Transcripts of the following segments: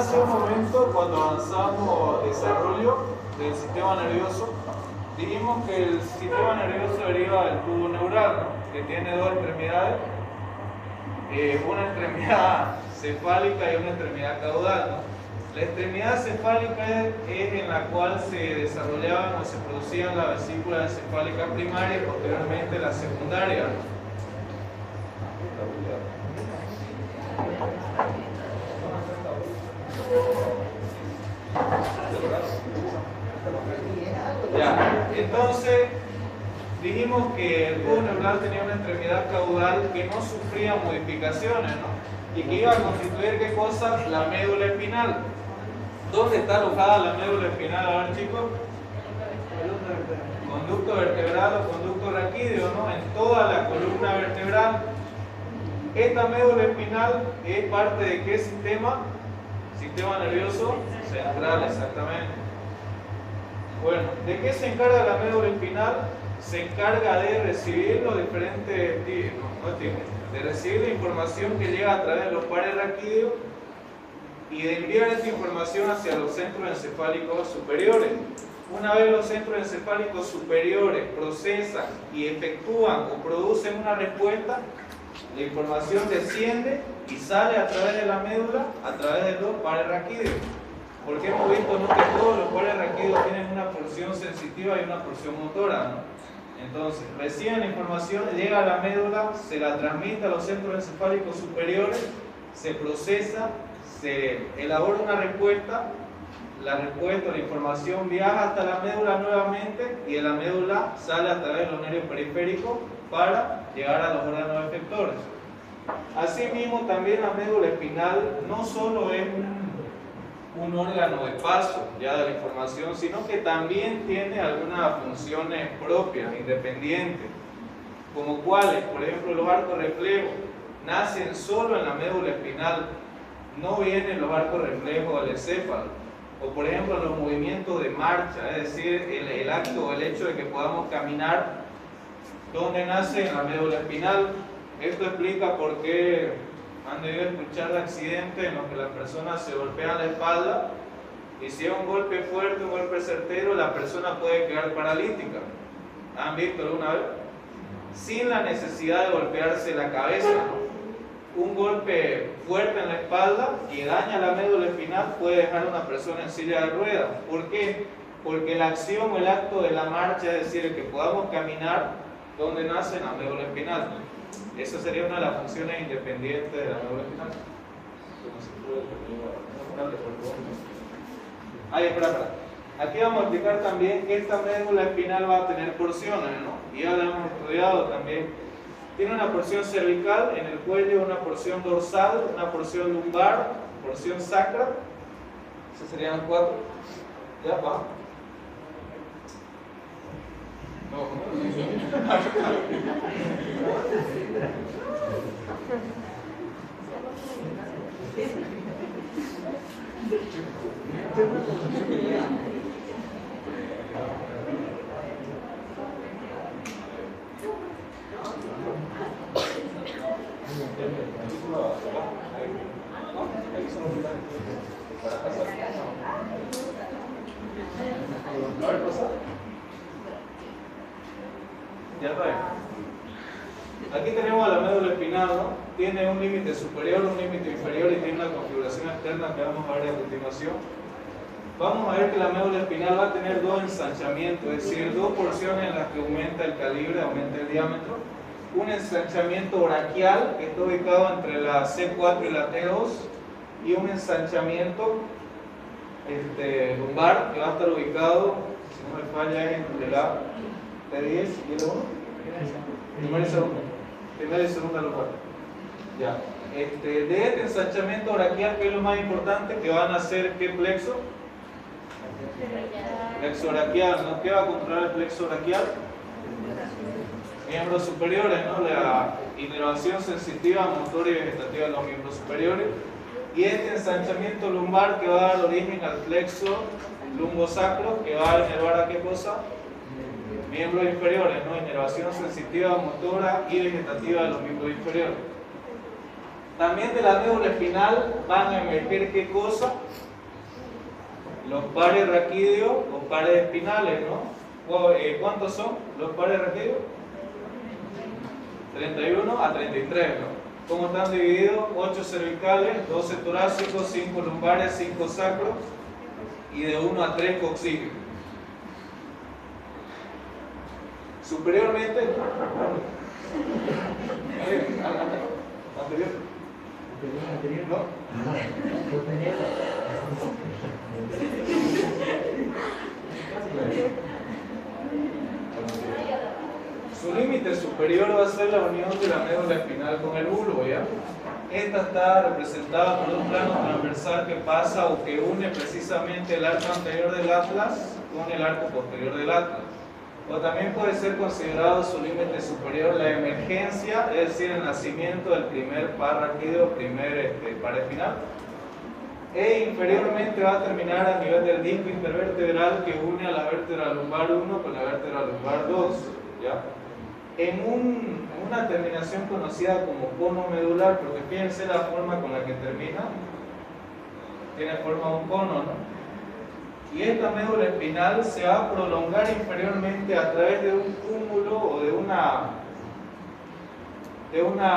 hace un momento, cuando avanzamos desarrollo del sistema nervioso, dijimos que el sistema nervioso deriva del tubo neural, ¿no? Que tiene dos extremidades, una extremidad cefálica y una extremidad caudal, ¿no? La extremidad cefálica es en la cual se desarrollaban o se producían la vesícula encefálica primaria y posteriormente la secundaria. Ya, entonces dijimos que el tubo neural tenía una extremidad caudal que no sufría modificaciones, ¿no? Y que iba a constituir, ¿qué cosa? La médula espinal. ¿Dónde está alojada la médula espinal? A ver, chicos. Conducto vertebral o conducto raquídeo, ¿no? En toda la columna vertebral. Esta médula espinal es parte de ¿qué sistema? Sistema nervioso central, exactamente. Bueno, ¿de qué se encarga la médula espinal? Se encarga de recibir los diferentes de recibir la información que llega a través de los pares raquídeos y de enviar esta información hacia los centros encefálicos superiores. Una vez los centros encefálicos superiores procesan y efectúan o producen una respuesta, la información desciende y sale a través de la médula, a través de los pares raquídeos. Porque hemos visto, ¿no?, que todos los pares raquídeos tienen una porción sensitiva y una porción motora, ¿no? Entonces, reciben la información, llega a la médula, se la transmite a los centros encefálicos superiores, se procesa, se elabora una respuesta, la información viaja hasta la médula nuevamente y de la médula sale a través de los nervios periféricos para llegar a los órganos efectores. Asimismo, también la médula espinal no solo es un órgano de paso ya de la información, sino que también tiene algunas funciones propias, independientes, como cuáles, por ejemplo, los arcos reflejos nacen solo en la médula espinal, no vienen los arcos reflejos del encéfalo, o por ejemplo los movimientos de marcha, es decir, el acto o el hecho de que podamos caminar, ¿dónde nace? En la médula espinal. Esto explica por qué han debido escuchar de accidentes en los que las personas se golpean la espalda y si es un golpe fuerte, un golpe certero, la persona puede quedar paralítica. ¿Han visto alguna vez? Sin la necesidad de golpearse la cabeza, ¿no? Un golpe fuerte en la espalda que daña la médula espinal puede dejar a una persona en silla de ruedas. ¿Por qué? Porque la acción o el acto de la marcha, es decir, el que podamos caminar, ¿dónde nace? En la médula espinal. Esa sería una de las funciones independientes de la médula espinal. Espera. Aquí vamos a explicar también que esta médula espinal va a tener porciones, ¿no? Y ya la hemos estudiado también. Tiene una porción cervical en el cuello, una porción dorsal, una porción lumbar, porción sacra. Esas serían las cuatro. Ya va. Ya está bien. Aquí tenemos a la médula espinal, ¿no? Tiene un límite superior, un límite inferior y tiene una configuración externa que vamos a ver a continuación. Vamos a ver que la médula espinal va a tener dos ensanchamientos, es decir, dos porciones en las que aumenta el calibre, aumenta el diámetro. Un ensanchamiento braquial que está ubicado entre la C4 y la T2 y un ensanchamiento lumbar que va a estar ubicado, si no me falla, entre la T10 y el 1. Primera y segunda lumbar. Ya. De este ensanchamiento braquial, que es lo más importante, que van a hacer ¿qué plexo? Plexo braquial, ¿no? ¿Qué va a controlar el plexo braquial? Miembros superiores, ¿no? La inervación sensitiva, motora y vegetativa de los miembros superiores. Y este ensanchamiento lumbar que va a dar origen al plexo lumbosacro, que va a inervar a ¿qué cosa? Miembros inferiores, ¿no? Inervación sensitiva, motora y vegetativa de los miembros inferiores. También de la médula espinal van a emerger ¿qué cosa? Los pares raquídeos o pares espinales, ¿no? ¿Cuántos son los pares raquídeos? 31 a 33, ¿no? ¿Cómo están divididos? 8 cervicales, 12 torácicos, 5 lumbares, 5 sacros y de 1 a 3 coxígeos. Superiormente, anterior, ¿no? Su límite superior va a ser la unión de la médula espinal con el bulbo, ¿ya? Esta está representada por un plano transversal que pasa o que une precisamente el arco anterior del atlas con el arco posterior del atlas. O también puede ser considerado su límite superior la emergencia, es decir, el nacimiento del primer par raquídeo, primer par espinal. E inferiormente va a terminar a nivel del disco intervertebral que une a la vértebra lumbar 1 con la vértebra lumbar 2, ¿ya? En una terminación conocida como cono medular, porque fíjense la forma con la que termina, tiene forma de un cono, ¿no? Y esta médula espinal se va a prolongar inferiormente a través de un cúmulo o de una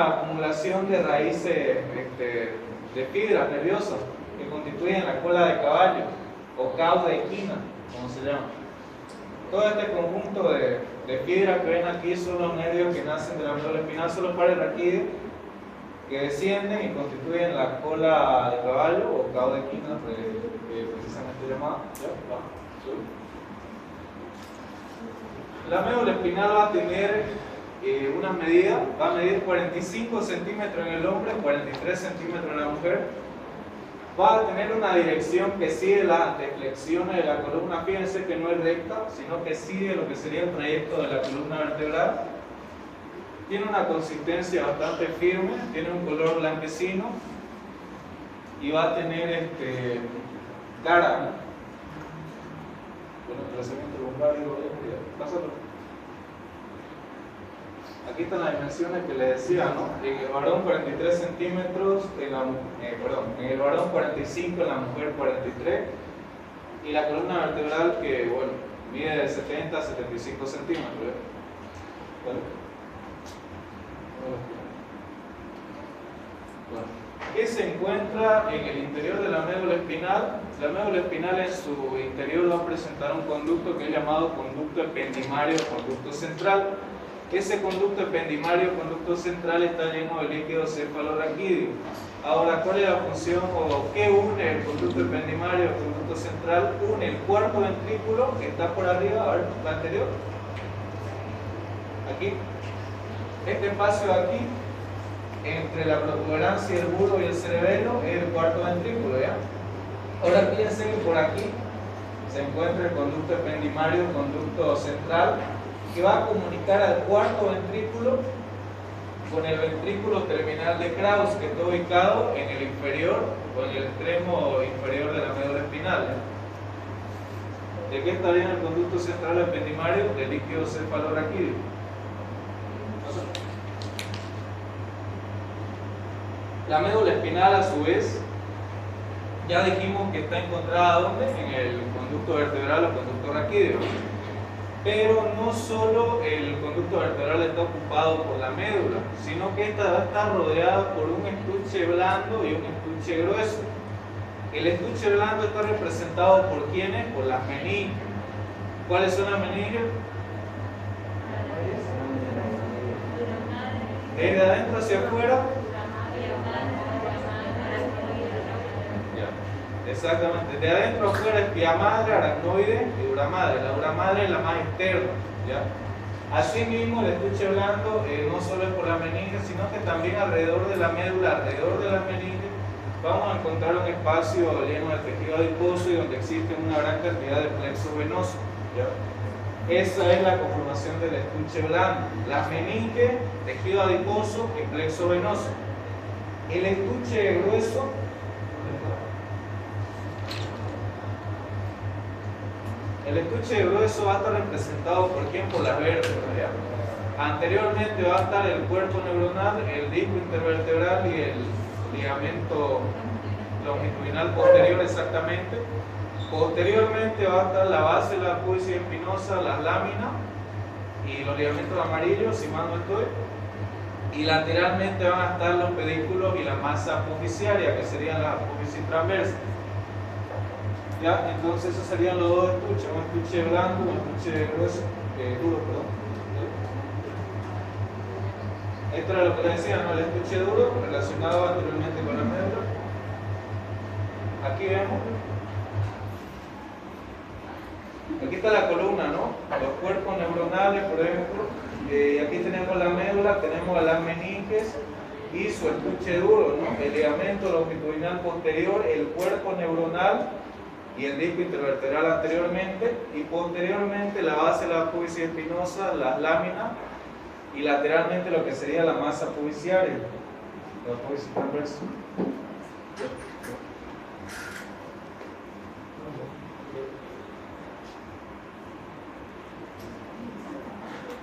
acumulación de raíces de fibras nerviosas que constituyen la cola de caballo o cauda equina, como se llama. Todo este conjunto de fibras que ven aquí son los nervios que nacen de la médula espinal, son los pares raquídeos que descienden y constituyen la cola de caballo o cauda equina, precisamente llamada. La médula espinal va a tener una medida, va a medir 45 centímetros en el hombre, 43 centímetros en la mujer. Va a tener una dirección que sigue las anteflexiones de la columna. Fíjense que no es recta, sino que sigue lo que sería el trayecto de la columna vertebral. Tiene una consistencia bastante firme, tiene un color blanquecino y va a tener cara, ¿no? Bueno, trazamiento lumbar, pásalo. Aquí están las dimensiones que les decía, ¿no? En el varón 43 centímetros, en el varón 45, en la mujer 43, y la columna vertebral que, bueno, mide de 70 a 75 centímetros. ¿Vale? Bueno, ¿qué se encuentra en el interior de la médula espinal? La médula espinal en su interior va a presentar un conducto que es llamado conducto ependimario o conducto central. Ese conducto ependimario, conducto central, está lleno de líquido cefalorraquídeo. Ahora, ¿cuál es la función o qué une el conducto ependimario al conducto central? Une el cuarto ventrículo que está por arriba, a ver, la anterior. Aquí. Este espacio aquí, entre la protuberancia, el bulbo y el cerebelo, es el cuarto ventrículo, ¿ya? Ahora piensen que por aquí se encuentra el conducto ependimario, conducto central, que va a comunicar al cuarto ventrículo con el ventrículo terminal de Krauss, que está ubicado en el inferior o en el extremo inferior de la médula espinal, ¿eh? ¿De qué está bien el conducto central ependimario? De líquido cefalorraquídeo. La médula espinal, a su vez, ya dijimos que está encontrada ¿dónde? En el conducto vertebral o conducto raquídeo. Pero no solo el conducto vertebral está ocupado por la médula, sino que esta va a estar rodeada por un estuche blando y un estuche grueso. El estuche blando está representado por ¿quiénes? Por las meninges. ¿Cuáles son las meninges? Desde adentro hacia afuera. Exactamente, de adentro a afuera es pia madre, aracnoide y dura madre. La dura madre es la más externa, ¿ya? Asimismo, el estuche blando no solo es por la meninge, sino que también alrededor de la médula, alrededor de la meninge, vamos a encontrar un espacio lleno de tejido adiposo y donde existe una gran cantidad de plexo venoso, ¿ya? Esa es la conformación del estuche blando. La meninge, tejido adiposo y plexo venoso. El estuche grueso, el estuche grueso va a estar representado por quién? Por las vértebras, ¿ya? Anteriormente va a estar el cuerpo neuronal, el disco intervertebral y ligamento longitudinal posterior exactamente. Posteriormente va a estar la base de la apófisis espinosa, las láminas y los ligamentos amarillos, si mal no estoy. Y lateralmente van a estar los pedículos y la masa apofisiaria, que serían las apófisis transversas. ¿Ya? Entonces esos serían los dos estuches, un estuche blando y un estuche grueso, duro, perdón. Esto era lo que les decía, ¿no? El estuche duro relacionado anteriormente con la médula. Aquí vemos. Aquí está la columna, ¿no? Los cuerpos neuronales, por ejemplo. Aquí tenemos la médula, tenemos las meninges y su estuche duro, ¿no? El ligamento longitudinal posterior, el cuerpo neuronal y el disco intervertebral anteriormente, y posteriormente la base de la apófisis espinosa, las láminas, y lateralmente lo que sería la masa apofisiaria, la apófisis transversa.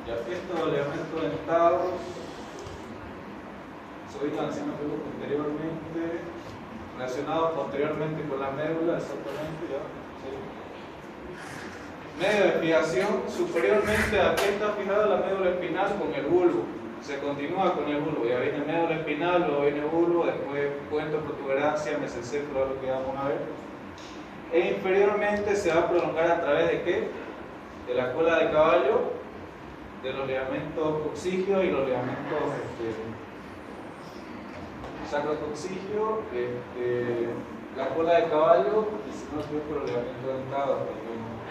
Ya estos ligamentos dentados se ubican posteriormente, relacionados posteriormente con la médula, exactamente, ya. Sí. Medio de fijación, superiormente aquí está fijada la médula espinal con el bulbo. Se continúa con el bulbo, ya viene médula espinal, luego viene bulbo, después puente, protuberancia, mesocéfalo, lo que vamos a ver. E inferiormente se va a prolongar a través de ¿qué? De la cola de caballo, de los ligamentos coxígeos y los ligamentos sacrocoxígeo, la cola de caballo, y si no estoy por los ligamentos dentados,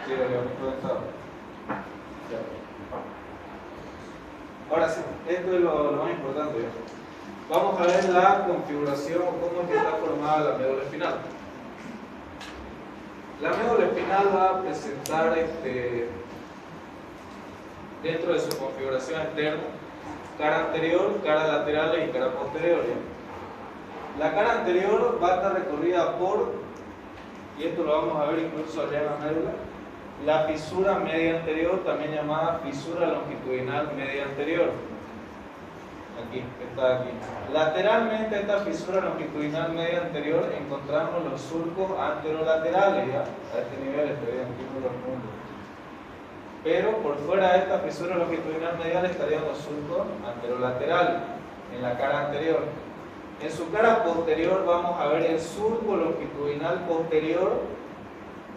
sí, los ligamentos dentados. Ya. Ahora sí, esto es lo más importante. Vamos a ver la configuración, cómo es que está formada la médula espinal. La médula espinal va a presentar dentro de su configuración externa cara anterior, cara lateral y cara posterior. La cara anterior va a estar recorrida por, y esto lo vamos a ver incluso allá en la médula, la fisura media anterior, también llamada fisura longitudinal media anterior. Aquí, está aquí. Lateralmente a esta fisura longitudinal media anterior encontramos los surcos anterolaterales, ¿ya? A este nivel estarían aquí los puntos. Pero por fuera de esta fisura longitudinal medial estarían los surcos anterolaterales en la cara anterior. En su cara posterior vamos a ver el surco longitudinal posterior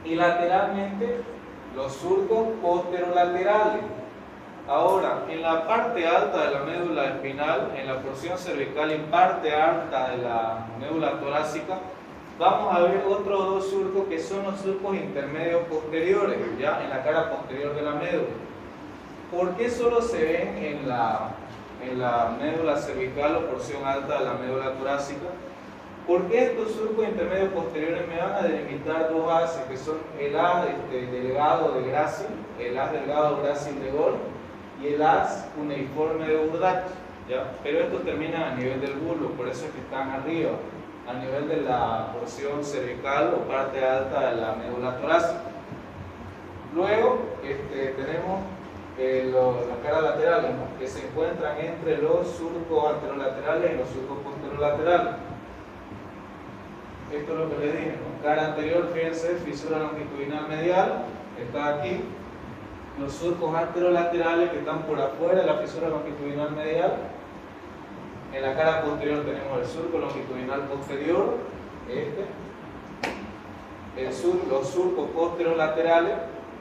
y lateralmente los surcos posterolaterales. Ahora, en la parte alta de la médula espinal, en la porción cervical y parte alta de la médula torácica, vamos a ver otros dos surcos que son los surcos intermedios posteriores, ya en la cara posterior de la médula. ¿Por qué solo se ven en la médula cervical o porción alta de la médula torácica? Porque estos surcos intermedios posteriores me van a delimitar dos haces, que son el haz delgado de Gracil, el haz delgado Gracil de Gol y el haz cuneiforme de Urdache, ¿ya? Pero estos terminan a nivel del bulbo, por eso es que están arriba, a nivel de la porción cervical o parte alta de la médula torácica. Luego tenemos las caras laterales, ¿no? Que se encuentran entre los surcos anterolaterales y los surcos posterolaterales. Esto es lo que les dije, ¿no? Cara anterior, fíjense, fisura longitudinal medial, está aquí. Los surcos anterolaterales que están por afuera de la fisura longitudinal medial. En la cara posterior tenemos el surco longitudinal posterior, los surcos posterolaterales.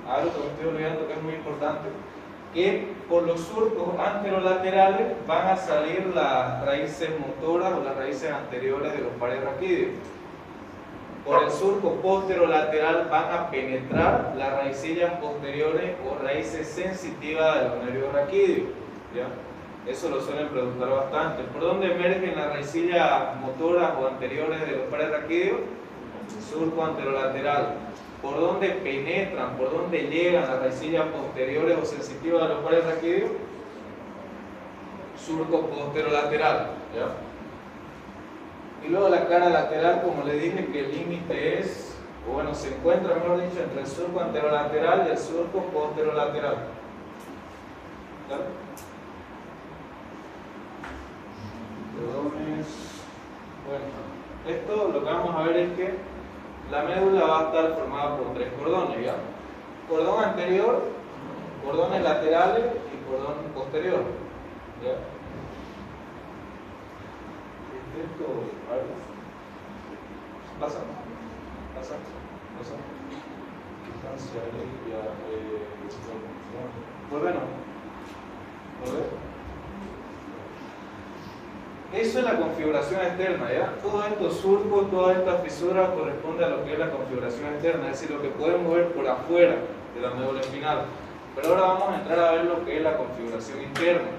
Algo que me estoy olvidando que es muy importante, que por los surcos anterolaterales van a salir las raíces motoras o las raíces anteriores de los pares raquídeos. Por el surco posterolateral van a penetrar las raicillas posteriores o raíces sensitivas de los nervios raquídeos, ¿ya? Eso lo suelen preguntar bastante. ¿Por dónde emergen las raicillas motoras o anteriores de los pares raquídeos? Surco anterolateral. ¿Por dónde penetran, por dónde llegan las raicillas posteriores o sensitivas de los pares raquídeos? Surco posterolateral, ¿ya? Y luego la cara lateral, como les dije, que el límite es, o bueno, se encuentra, mejor dicho, entre el surco anterolateral y el surco posterolateral. ¿Ya? Perdones. Bueno. Esto lo que vamos a ver es que la médula va a estar formada por 3 cordones, ¿ya? Cordón anterior, cordones laterales y cordón posterior, ¿ya? Esto, a ver. Pasa. Volvemos. Eso es la configuración externa, ¿ya? Todos estos surcos, todas estas fisuras corresponden a lo que es la configuración externa, es decir, lo que podemos ver por afuera de la médula espinal. Pero ahora vamos a entrar a ver lo que es la configuración interna.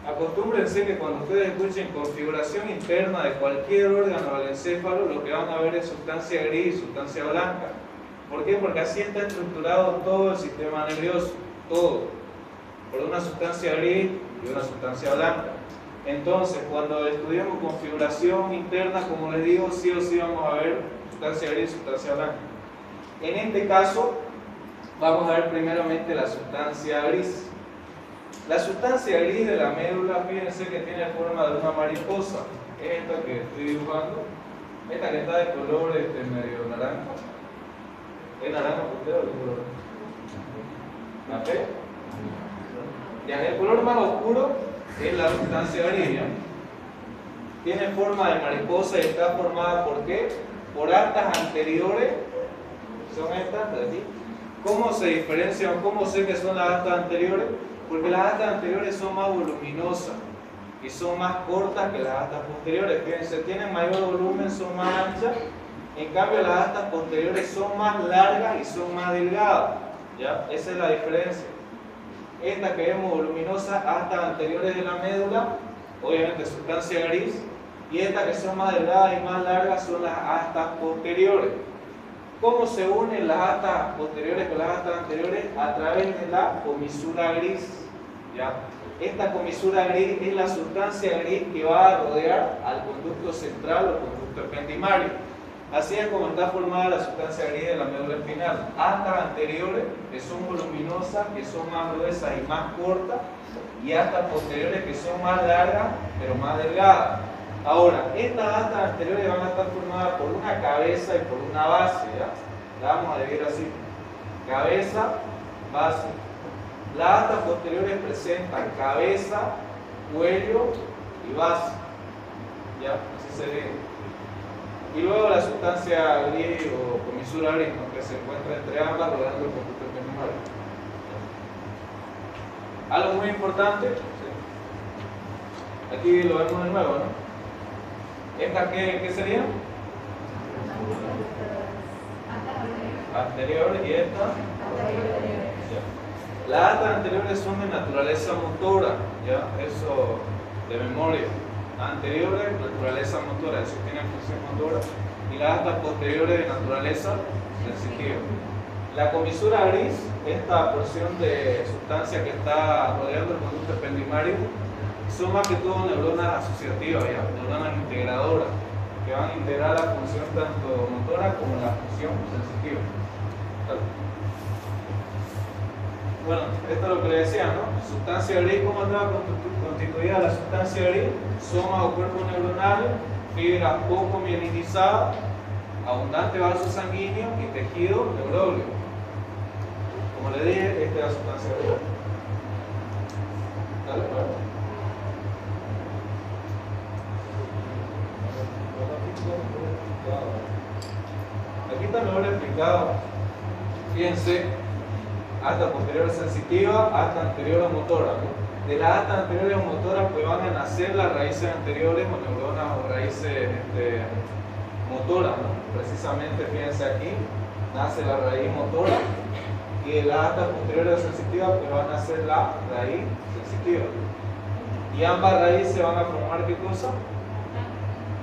Acostúmbrense que cuando ustedes escuchen configuración interna de cualquier órgano del encéfalo, lo que van a ver es sustancia gris y sustancia blanca. ¿Por qué? Porque así está estructurado todo el sistema nervioso, todo, por una sustancia gris y una sustancia blanca. Entonces, cuando estudiamos configuración interna, como les digo, sí o sí vamos a ver sustancia gris y sustancia blanca. En este caso, vamos a ver primeramente la sustancia gris. La sustancia gris de la médula, fíjense que tiene forma de una mariposa. Es esta que estoy dibujando, esta que está de color medio naranja. ¿Es naranja por usted o de color? ¿La ve? Ya, el color más oscuro es la sustancia gris, ¿ya? Tiene forma de mariposa y está formada ¿por qué? Por astas anteriores, son estas de aquí. ¿Cómo se diferencian? ¿Cómo sé que son las astas anteriores? Porque las astas anteriores son más voluminosas y son más cortas que las astas posteriores. Fíjense, tienen mayor volumen, son más anchas. En cambio, las astas posteriores son más largas y son más delgadas, ¿ya? Esa es la diferencia. Esta que vemos voluminosa, astas anteriores de la médula, obviamente sustancia gris, y estas que son más delgadas y más largas son las astas posteriores. ¿Cómo se unen las astas posteriores con las astas anteriores? A través de la comisura gris, ¿ya? Esta comisura gris es la sustancia gris que va a rodear al conducto central o conducto ependimario. Así es como está formada la sustancia gris de la médula espinal. Astas anteriores que son voluminosas, que son más gruesas y más cortas, y astas posteriores que son más largas pero más delgadas. Ahora, estas astas anteriores van a estar formadas por una cabeza y por una base, ¿ya? La vamos a dividir así: cabeza, base. Las astas posteriores presentan cabeza, cuello y base, ¿ya? Así se ve. Y luego la sustancia gris o comisura gris, ¿no? Que se encuentra entre ambas rodeando el conducto ependimario. Algo muy importante, ¿sí? Aquí lo vemos de nuevo, ¿no? ¿Estas qué serían? Anteriores y estas. Las astas anteriores son de naturaleza motora, ¿ya? Eso de memoria. Anteriores, naturaleza motora, eso tiene función motora, y las astas posteriores de naturaleza sensitiva. La comisura gris, esta porción de sustancia que está rodeando el conducto ependimario, son más que todo neuronas asociativas, ¿ya? Neuronas integradoras, que van a integrar la función tanto motora como la función sensitiva. Bueno, esto es lo que le decía, ¿no? Sustancia gris, ¿cómo estaba constituida la sustancia gris? Somas o cuerpos neuronales, fibras poco mielinizadas, abundante vaso sanguíneo y tejido neurógleo. Como le dije, esta es la sustancia gris. Dale, bueno. Aquí está mejor explicado. Fíjense, asta posterior sensitiva, asta anterior motora, ¿no? De las astas anteriores motoras pues van a nacer las raíces anteriores o neuronas o raíces motoras, ¿no? Precisamente, fíjense aquí, nace la raíz motora, y de las astas posteriores sensitivas pues van a nacer la raíz sensitiva. Y ambas raíces van a formar ¿qué cosa?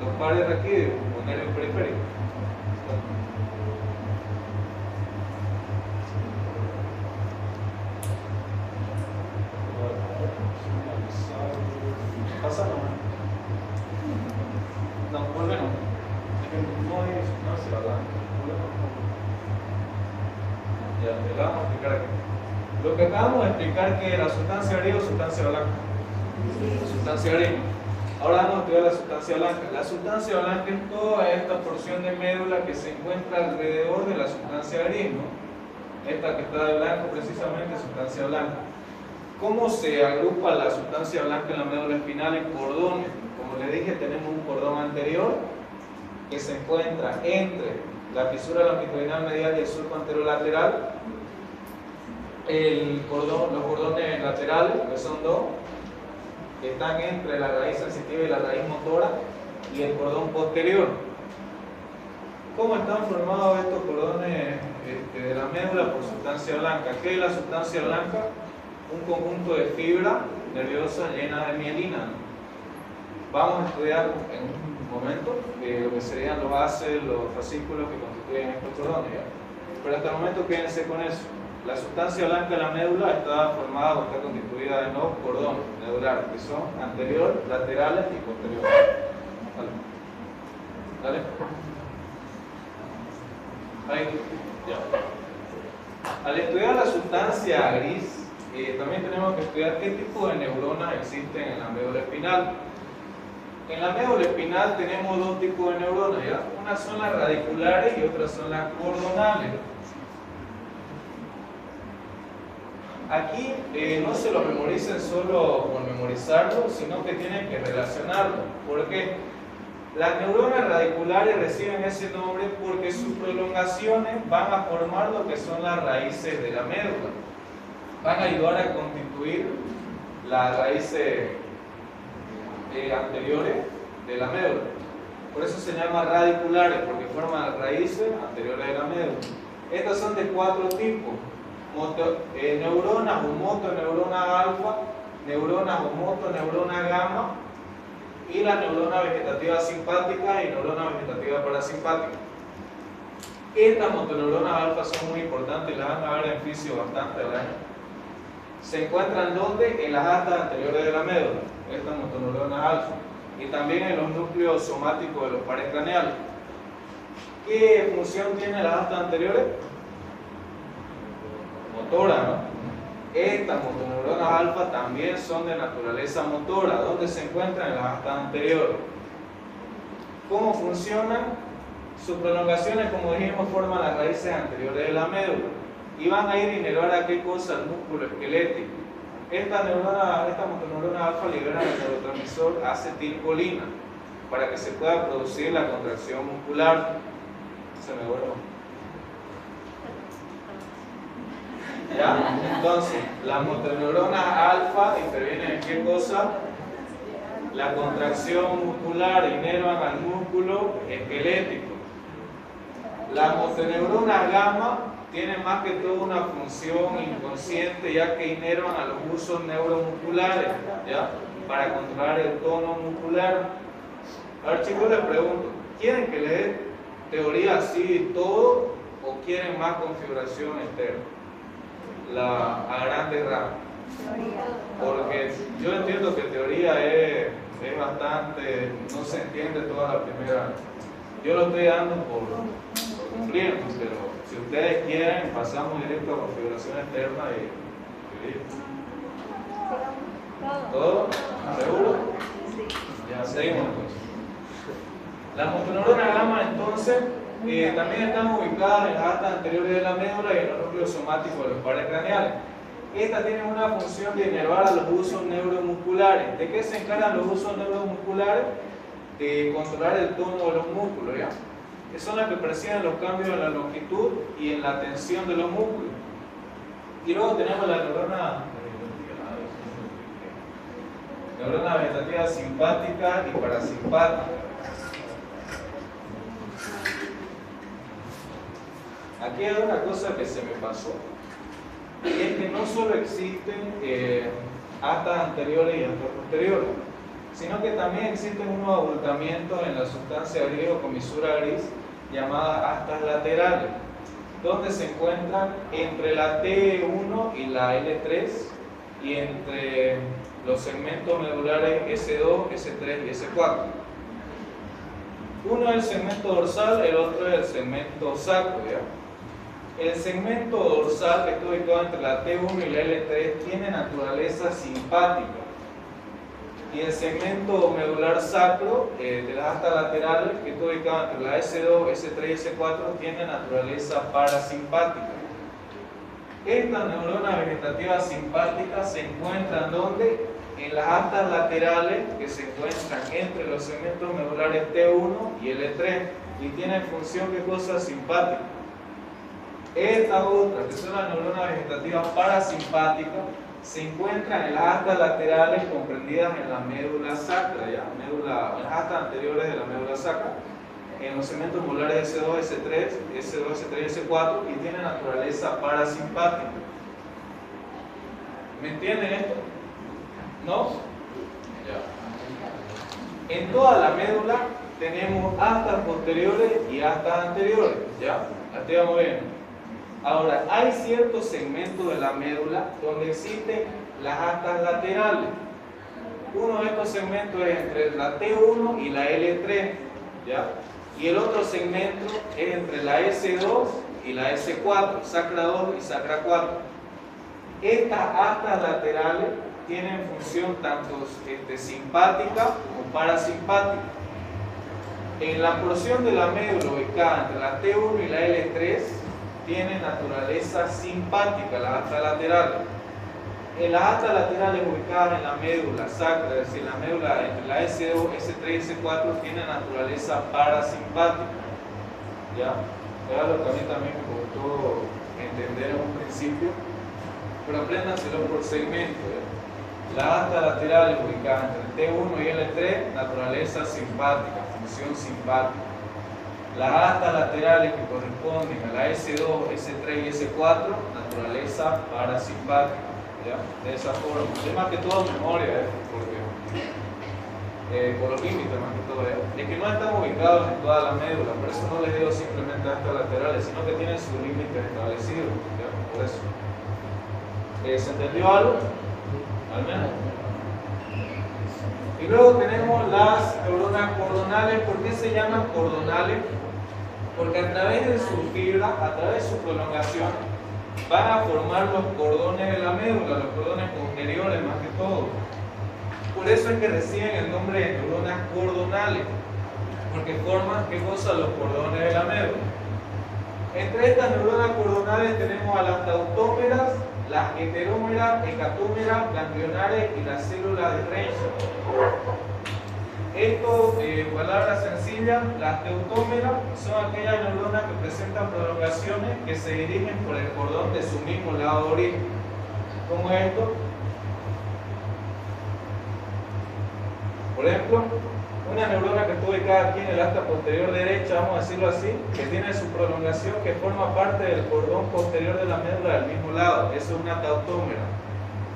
Los pares raquídeos o nervios periféricos. ¿Pasa? No, volvemos. No se va a dar. Ya, le vamos a explicar aquí. Lo que acabamos de explicar que la sustancia gris o sustancia blanca. Sustancia gris. Ahora vamos a estudiar la sustancia blanca. La sustancia blanca es toda esta porción de médula que se encuentra alrededor de la sustancia gris, ¿no? Esta que está de blanco precisamente es sustancia blanca. ¿Cómo se agrupa la sustancia blanca en la médula espinal? En cordones. Como les dije, tenemos un cordón anterior que se encuentra entre la fisura longitudinal medial y el surco anterolateral. Los cordones laterales, que son dos, que están entre la raíz sensitiva y la raíz motora, y el cordón posterior. ¿Cómo están formados estos cordones de la médula? Por sustancia blanca. ¿Qué es la sustancia blanca? Un conjunto de fibra nerviosa llena de mielina. Vamos a estudiar en un momento lo que serían los haces, los fascículos que constituyen estos cordones, ¿ya? Pero hasta el momento quédense con eso. La sustancia blanca de la médula está formada o está constituida de dos cordones medulares, que son anterior, laterales y posteriores. ¿Vale? Ahí, ya. Al estudiar la sustancia gris, también tenemos que estudiar qué tipo de neuronas existen en la médula espinal. En la médula espinal tenemos dos tipos de neuronas, ¿ya? Unas son las radiculares y otras son las cordonales. Aquí no se lo memoricen solo por memorizarlo, sino que tienen que relacionarlo. ¿Por qué? Las neuronas radiculares reciben ese nombre porque sus prolongaciones van a formar lo que son las raíces de la médula. Van a ayudar a constituir las raíces anteriores de la médula. Por eso se llama radiculares, porque forman las raíces anteriores de la médula. Estas son de cuatro tipos: neuronas o motoneurona alfa, neuronas o motoneurona gamma, y la neurona vegetativa simpática y neurona vegetativa parasimpática. Estas motoneuronas alfa son muy importantes y las van a ver en fisio bastante al año. Se encuentran ¿dónde? En las astas anteriores de la médula, estas motoneuronas alfa, y también en los núcleos somáticos de los pares craneales. ¿Qué función tienen las astas anteriores? Motora, ¿no? Estas motoneuronas alfa también son de naturaleza motora. ¿Dónde se encuentran? En las astas anteriores. ¿Cómo funcionan? Sus prolongaciones, como dijimos, forman las raíces anteriores de la médula y van a ir a inervar a qué cosa, al músculo esquelético. Esta motoneurona alfa libera el neurotransmisor acetilcolina para que se pueda producir la contracción muscular. Se me vuelve. ¿Ya? Entonces, las motoneuronas alfa intervienen en qué cosa? La contracción muscular, inervan al músculo esquelético. Las motoneuronas gamma tienen más que todo una función inconsciente, ya que inervan a los usos neuromusculares, ¿ya? Para controlar el tono muscular. A ver, chicos, les pregunto, ¿quieren que les dé teoría así de todo o quieren más configuración externa? A grandes rasgos. Porque yo entiendo que teoría es bastante, no se entiende toda la primera. Yo lo estoy dando por cumplir, pero si ustedes quieren, pasamos directo a configuración externa y ¿todo? ¿Seguro? Ya seguimos entonces. Las motoneuronas gamma entonces también están ubicadas en las astas anteriores de la médula y en los núcleos somáticos de los pares craneales. Estas tienen una función de inervar a los usos neuromusculares. ¿De qué se encargan los usos neuromusculares? De controlar el tono de los músculos, ¿ya? Que son las que perciben los cambios en la longitud y en la tensión de los músculos. Y luego tenemos la neurona vegetativa simpática y parasimpática. Aquí hay una cosa que se me pasó, y es que no solo existen astas anteriores y astas posteriores, sino que también existen unos abultamientos en la sustancia gris o comisura gris llamadas astas laterales, donde se encuentran entre la T1 y la L3 y entre los segmentos medulares S2, S3 y S4. Uno es el segmento dorsal, el otro es el segmento sacro, ¿ya? El segmento dorsal, que está ubicado entre la T1 y la L3, tiene naturaleza simpática. y el segmento medular sacro de las astas laterales, que está ubicado entre la S2, S3 y S4, tiene naturaleza parasimpática. Estas neuronas vegetativas simpáticas se encuentran ¿dónde? En las astas laterales que se encuentran entre los segmentos medulares T1 y L3 y tienen función ¿qué cosa? Simpática. Estas otras, que son las neuronas vegetativas parasimpáticas, se encuentran en las astas laterales comprendidas en la médula sacra, en las astas anteriores de la médula sacra, en los segmentos medulares S2, S3, S2, S3 y S4 y tienen naturaleza parasimpática. ¿Me entienden esto? ¿No? Ya. En toda la médula tenemos astas posteriores y astas anteriores, ¿ya? Hasta ahí vamos bien. Ahora, hay ciertos segmentos de la médula donde existen las astas laterales. Uno de estos segmentos es entre la T1 y la L3, ¿ya? Y el otro segmento es entre la S2 y la S4, sacra 2 y sacra 4. Estas astas laterales tienen función tanto simpática como parasimpática. En la porción de la médula ubicada entre la T1 y la L3 tiene naturaleza simpática, las astas laterales. En las astas laterales ubicadas en la médula sacra, es decir, la médula entre la S2, S3 y S4 tiene naturaleza parasimpática. ¿Ya? Era lo que a mí también me costó entender en un principio, pero apréndanselo por segmento. Las astas laterales ubicadas entre T1 y L3, naturaleza simpática, función simpática. Las astas laterales que corresponden a la S2, S3 y S4, naturaleza parasimpática. ¿Ya? De esa forma. Es más que todo memoria, porque por los límites más que todo. Es que no están ubicados en toda la médula, por eso no les digo simplemente astas laterales, sino que tienen sus límites establecidos. ¿Ya? Por eso. ¿Se entendió algo? Al menos. Y luego tenemos las neuronas cordonales. ¿Por qué se llaman cordonales? Porque a través de su fibra, a través de su prolongación, van a formar los cordones de la médula, los cordones posteriores más que todo. Por eso es que reciben el nombre de neuronas cordonales, porque forman, ¿qué cosa? Los cordones de la médula. Entre estas neuronas cordonales tenemos a las tautómeras, las heterómeras, hecatómeras, ganglionares y las células de Renshaw. Esto, palabras sencillas, las tautómeras son aquellas neuronas que presentan prolongaciones que se dirigen por el cordón de su mismo lado de origen. ¿Cómo es esto? Por ejemplo, una neurona que está ubicada aquí en el asta posterior derecha, vamos a decirlo así, que tiene su prolongación que forma parte del cordón posterior de la médula del mismo lado. Eso es una tautómera.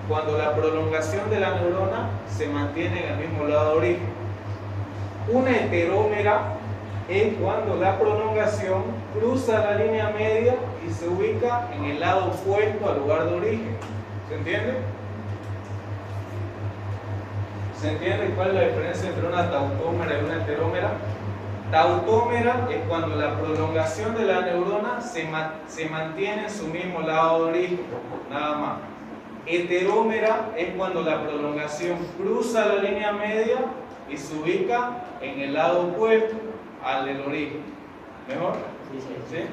Cuando la prolongación de la neurona se mantiene en el mismo lado de origen. Una heterómera es cuando la prolongación cruza la línea media y se ubica en el lado opuesto al lugar de origen. ¿Se entiende? ¿Se entiende cuál es la diferencia entre una tautómera y una heterómera? Tautómera es cuando la prolongación de la neurona se mantiene en su mismo lado de origen, nada más. Heterómera es cuando la prolongación cruza la línea media y se ubica en el lado opuesto al del origen. ¿Mejor? ¿Sí?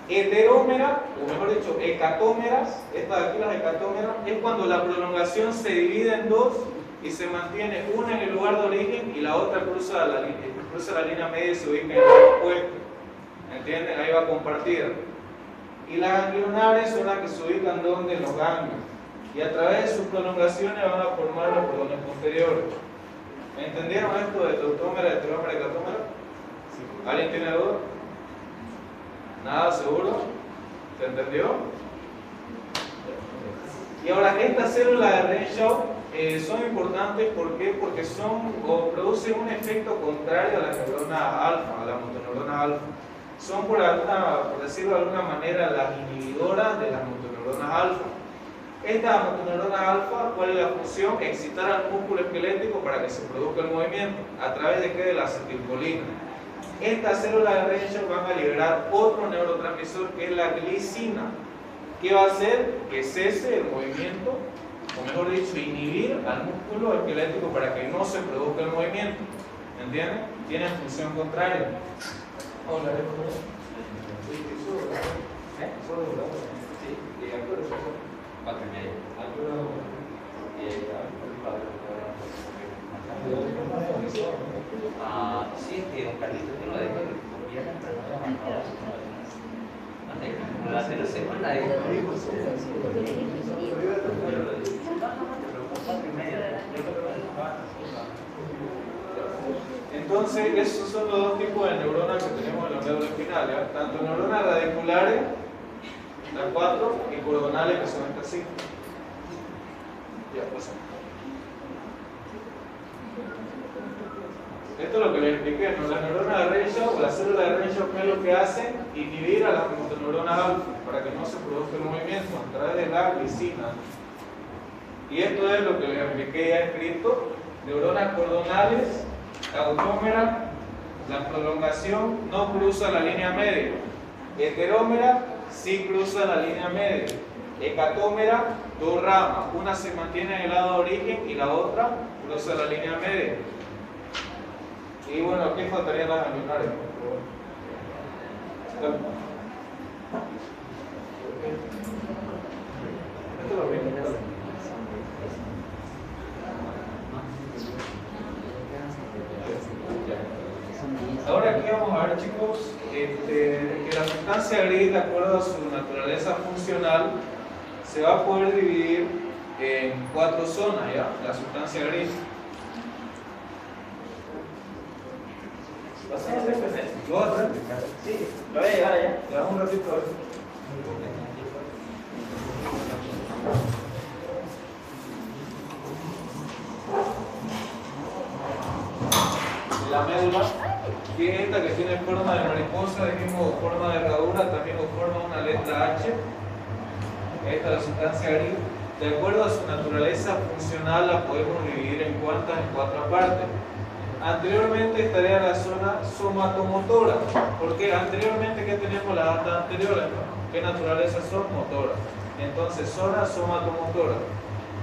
Heterómera, o mejor dicho, hecatómeras, estas de aquí las hecatómeras, es cuando la prolongación se divide en dos y se mantiene una en el lugar de origen y la otra cruza la línea media y se ubica en el lado opuesto. ¿Entienden? Ahí va compartida. Y las ganglionares son las que se ubican donde, en los ganglios. Y a través de sus prolongaciones van a formar los cordones posteriores. ¿Me entendieron esto de tautómera, heterómera y hecatómera? ¿Alguien tiene duda? ¿Nada seguro? ¿Se entendió? Y ahora, estas células de Renshaw son importantes, ¿por qué? Porque producen un efecto contrario a las neuronas alfa, a las motoneuronas alfa. Son, por decirlo de alguna manera, las inhibidoras de las motoneuronas alfa. Estas motoneuronas alfa, ¿cuál es la función? Excitar al músculo esquelético para que se produzca el movimiento. ¿A través de qué? De la acetilcolina. Estas células de Renshaw van a liberar otro neurotransmisor que es la glicina. ¿Qué va a hacer? Que cese el movimiento o mejor dicho, inhibir al músculo esquelético para que no se produzca el movimiento. ¿Entienden? Tienen función contraria. Hola, Sí, es que don Carlitos tiene lo de la tercera semana de entonces, esos son los dos tipos de neuronas que tenemos en la médula espinal, ¿ya? Tanto neuronas radiculares, las 4, y cordonales, que son estas 5. Ya, pues. Esto es lo que les expliqué, ¿no? Las neuronas de Renshaw o las células de Renshaw, ¿qué es lo que hacen? Inhibir a las motoneuronas alfa para que no se produzca el movimiento a través de la glicina. Y esto es lo que les expliqué ya escrito: neuronas cordonales, autómera, la prolongación no cruza la línea media. Heterómera sí cruza la línea media. Hecatómera, dos ramas, una se mantiene en el lado de origen y la otra cruza la línea media. Y bueno, aquí faltarían las ganglionarias. Esto lo mismo. Ahora aquí vamos a ver, chicos, que la sustancia gris, de acuerdo a su naturaleza funcional, se va a poder dividir en 4 zonas, ¿ya? La sustancia gris. ¿Lo vas a hacer? Sí, lo voy a llevar allá. Ya, un ratito a ver. La médula, que es esta que tiene forma de mariposa, dijimos forma de herradura, también forma una letra H. Esta es la sustancia gris. De acuerdo a su naturaleza funcional, la podemos dividir en cuántas, en 4 partes. Anteriormente estaría la zona somatomotora, porque anteriormente, ¿qué tenemos las datas anteriores? ¿Qué naturaleza son? Motora. Entonces, zona somatomotora.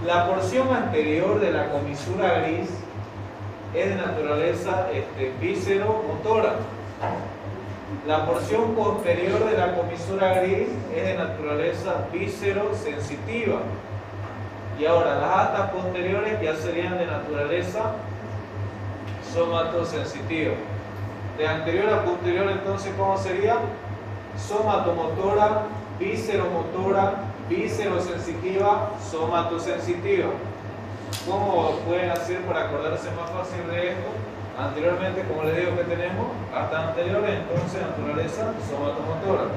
La porción anterior de la comisura gris es de naturaleza vísceromotora. La porción posterior de la comisura gris es de naturaleza víscerosensitiva. Y ahora, las astas posteriores ya serían de naturaleza somatosensitiva. De anterior a posterior, entonces, ¿cómo sería? Somatomotora, visceromotora, viscerosensitiva, somatosensitiva. ¿Cómo pueden hacer para acordarse más fácil de esto? Anteriormente, como les digo que tenemos, hasta anteriores, entonces, naturaleza somatomotora.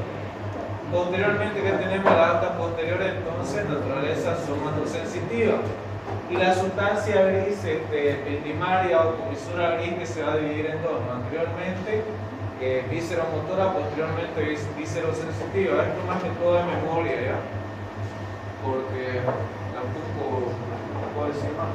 Posteriormente, que tenemos las astas posteriores, entonces, naturaleza somatosensitiva. Y la sustancia gris ependimaria o comisura gris, que se va a dividir en dos, ¿no? Anteriormente visceromotora, posteriormente viscerosensitiva. Esto más que todo de memoria, ¿ya? Porque tampoco puedo decir más.